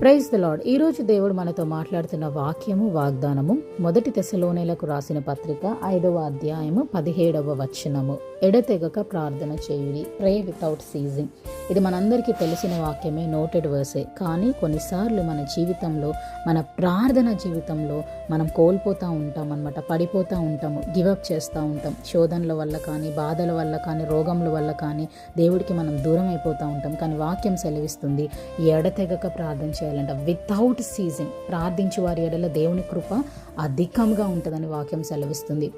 Praise the lord. ఈరోజు దేవుడు మనతో మాట్లాడుతున్న వాక్యము వాగ్దానము 1 తెస్సలోనియులకు రాసిన పత్రిక 5వ అధ్యాయము 17వ వచనము. ఎడతెగక ప్రార్థన చేయుడి, ప్రే వితౌట్ సీజింగ్. ఇది మనందరికీ తెలిసిన వాక్యమే, నోటెడ్ వర్సే. కానీ కొన్నిసార్లు మన జీవితంలో, మన ప్రార్థన జీవితంలో మనం కోల్పోతూ ఉంటాం అన్నమాట. పడిపోతూ ఉంటాము, గివప్ చేస్తూ ఉంటాం. శోధనల వల్ల కానీ, బాధల వల్ల కానీ, రోగముల వల్ల కానీ దేవుడికి మనం దూరం అయిపోతూ ఉంటాం. కానీ వాక్యం సెలవిస్తుంది, ఎడతెగక ప్రార్థన చేయాలంట, వితౌట్ సీజింగ్. ప్రార్థించు వారి ఎడల దేవుని కృప అధికంగా ఉంటుందని వాక్యం సెలవిస్తుంది.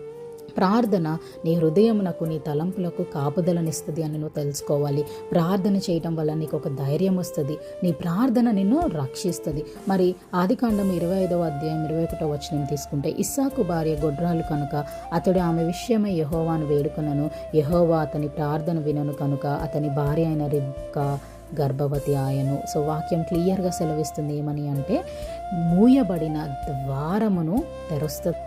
ప్రార్థన నీ హృదయమునకు, నీ తలంపులకు కాపుదలనిస్తుంది అని నువ్వు తెలుసుకోవాలి. ప్రార్థన చేయటం వల్ల నీకు ఒక ధైర్యం వస్తుంది. నీ ప్రార్థన నిన్ను రక్షిస్తుంది. మరి ఆదికాండం 25వ అధ్యాయం 21వ వచనం తీసుకుంటే, ఇస్సాకు భార్య గొడ్రాలు కనుక అతడు ఆమె విషయమై యెహోవాను వేడుకొనను, యెహోవా అతని ప్రార్థన వినను కనుక అతని భార్య అయిన రిబ్కా గర్భవతి ఆయను. సో వాక్యం క్లియర్గా సెలవిస్తుంది ఏమని అంటే, మూయబడిన ద్వారమును తెరుస్తుంది.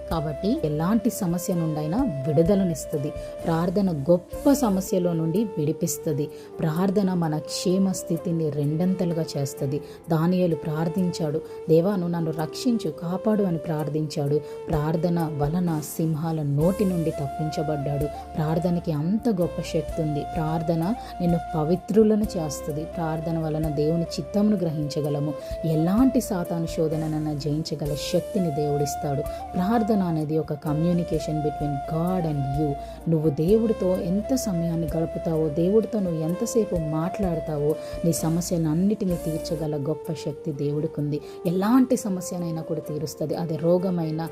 కాబట్టి ఎలాంటి సమస్య నుండైనా విడుదలనిస్తుంది. ప్రార్థన గొప్ప సమస్యలో నుండి విడిపిస్తుంది. ప్రార్థన మన క్షేమ స్థితిని రెండంతలుగా చేస్తుంది. దానియేలు ప్రార్థించాడు, దేవా నువ్వు నన్ను రక్షించు, కాపాడు అని ప్రార్థించాడు. ప్రార్థన వలన సింహాల నోటి నుండి తప్పించబడ్డాడు. ప్రార్థనకి అంత గొప్ప శక్తి ఉంది. ప్రార్థన నిన్ను పవిత్రులను చేస్తుంది. ప్రార్థన వలన దేవుని చిత్తమును గ్రహించగలము. ఎలాంటి సాతాను శోధననైనా జయించగల శక్తిని దేవుడిస్తాడు. ప్రార్థన అనేది ఒక communication between God and you. నువ్వు దేవుడితో ఎంత సమయాన్ని గడుపుతావో, దేవుడితో నువ్వు ఎంతసేపు మాట్లాడతావో, నీ సమస్యలన్నిటినీ తీర్చగల గొప్ప శక్తి దేవుడికి ఉంది. ఎలాంటి సమస్యనైనా కూడా తీరుస్తుంది. అది రోగమైనా,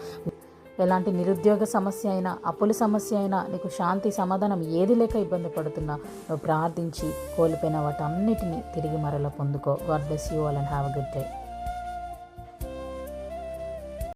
ఎలాంటి నిరుద్యోగ సమస్య అయినా, అప్పుల సమస్య అయినా, నీకు శాంతి సమాధానం ఏది లేక ఇబ్బంది పడుతున్నా, నువ్వు ప్రార్థించి కోల్పోయిన వాటన్నిటినీ తిరిగి మరల పొందుకో. God bless you all and have a good day.